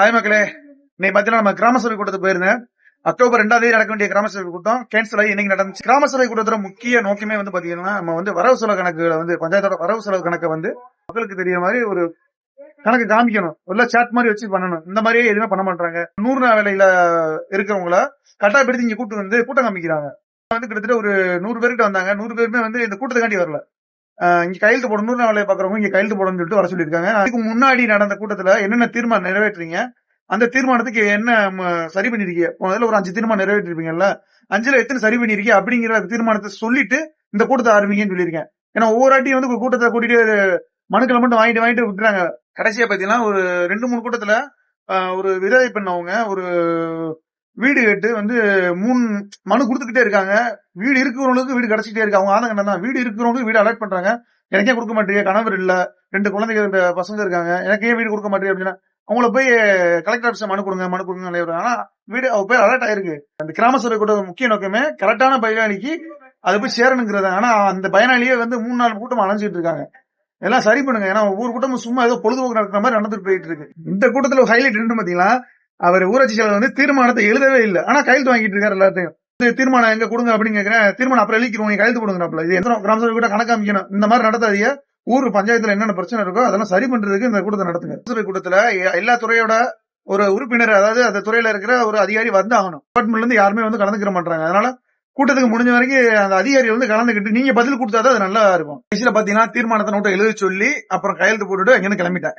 Hi மக்களே, இன்னைக்கு பாத்தீங்கன்னா நம்ம கிராம சபை கூட்டத்துக்கு போயிருந்தேன். அக்டோபர் 2ஆம் தேதி நடக்க வேண்டிய கிராம சபை கூட்டம் கேன்சல் ஆகி இன்னைக்கு நடந்துச்சு. கிராம சபை கூட்டத்தோட முக்கிய நோக்கமே வந்து பாத்தீங்கன்னா நம்ம வந்து வரவு செலவு கணக்குகளை வந்து பஞ்சாயத்தோட வரவு செலவு கணக்கை வந்து மக்களுக்கு தெரிய மாதிரி ஒரு கணக்கு காமிக்கணும். உள்ள சாட் மாதிரி வச்சு பண்ணணும். இந்த மாதிரியே எதுவுமே பண்ண மாட்டாங்க. 100 நாள் வேலையில இருக்கிறவங்கள கட்டாயப்படுத்தி இங்க கூட்டு வந்து கூட்டம் காமிக்கிறாங்க. வந்து கிட்டத்தட்ட ஒரு 100 பேர்கிட்ட வந்தாங்க. 100 பேருமே வந்து இந்த கூட்டத்துக்காண்டி வரல. இங்க கையெழுத்து போட 100 நாள் வேலையை பாக்குறவங்க இங்க கையெழுத்து போடணும்னு சொல்லிட்டு வர சொல்லியிருக்காங்க. அதுக்கு முன்னாடி நடந்த கூட்டத்துல என்னென்ன தீர்மானம் நிறைவேற்றுறீங்க, அந்த தீர்மானத்துக்கு என்ன சரி பண்ணிருக்கீங்க, முதல்ல ஒரு 5 தீர்மானம் நிறைவேற்றிருப்பீங்கல்ல, 5ல எத்தனை சரி பண்ணிருக்கீங்க அப்படிங்கிற தீர்மானத்தை சொல்லிட்டு இந்த கூட்டத்தை ஆரம்பிங்கன்னு சொல்லியிருக்கேன். ஏன்னா ஒவ்வொரு வாட்டியும் வந்து கூட்டத்தை கூட்டிட்டு மனுக்களை மட்டும் வாங்கிட்டு விட்டுறாங்க. கடைசியா பாத்தீங்கன்னா ஒரு 2-3 கூட்டத்துல ஒரு விதவை பெண் அவங்க ஒரு வீடு கேட்டு வந்து 3 மனு கொடுத்துக்கிட்டே இருக்காங்க. வீடு இருக்கிறவங்களுக்கு வீடு கிடைச்சிட்டே இருக்கு. அவங்க ஆதங்கம் தான். வீடு இருக்கிறவங்களுக்கு வீடு அலாட் பண்றாங்க. எனக்கே கொடுக்க மாட்டேங்க, கணவர் இல்ல, 2 குழந்தைகள் பசங்க இருக்காங்க, எனக்கு ஏன் வீடு கொடுக்க மாட்டேங்க அப்படின்னா அவங்கள போய் கலெக்டர் ஆபீஸ்ல மனு கொடுங்க. ஆனா வீடு அவ பேர் அலர்ட் ஆயிருக்கு. அந்த கிராம சபை கூட முக்கிய நோக்கமே கரெக்டான பயனாளிக்கு அதை போய் சேரணுங்கிறத. ஆனா அந்த பயனாளியே வந்து 3-4 கூட்டம் அலைஞ்சிட்டு இருக்காங்க. எல்லாம் சரி பண்ணுங்க. ஏன்னா ஒவ்வொரு கூட்டமும் சும்மா ஏதோ பொழுதுபோக்கு நடக்கிற மாதிரி நடந்துட்டு போயிட்டு இருக்கு. இந்த கூட்டத்துல ஹைலைட் என்ன பாத்தீங்களா, அவர் ஊராட்சி செயலர் வந்து தீர்மானத்தை எழுதவே இல்லை, ஆனா கையெழுத்து வாங்கிட்டு இருக்காரு எல்லாத்தையும். தீர்மானம் எங்க கொடுங்க அப்படின்னு கேக்குறேன். தீர்மானம் அப்புறம் எழுதிக்கிறோம், கையெழுத்து கொடுங்கப்பல. இது எந்த கிராம சபை கூட கணக்காமிக்கணும். இந்த மாதிரி நடத்தாதீங்க. ஊர் பஞ்சாயத்துல என்னென்ன பிரச்சனை இருக்கோ அதெல்லாம் சரி பண்றதுக்கு இந்த கூட்டத்தை நடத்துங்க. சபை கூட்டத்துல எல்லா துறையோட ஒரு உறுப்பினர், அதாவது அந்த துறையில இருக்கிற ஒரு அதிகாரி வந்து ஆகணும். டிபார்ட்மெண்ட்ல இருந்து யாருமே வந்து கலந்துக்கிற மாட்டாங்க. அதனால கூட்டத்துக்கு முடிஞ்ச வரைக்கும் அந்த அதிகாரி வந்து கலந்துக்கிட்டு நீங்க பதில் கொடுத்தாதான் அது நல்லா இருக்கும். கடைசியில பாத்தீங்கன்னா தீர்மானத்தை நோட்டை எழுதி சொல்லி அப்புறம் கையெழுத்து போட்டுட்டு அங்கிருந்து கிளம்பிட்டேன்.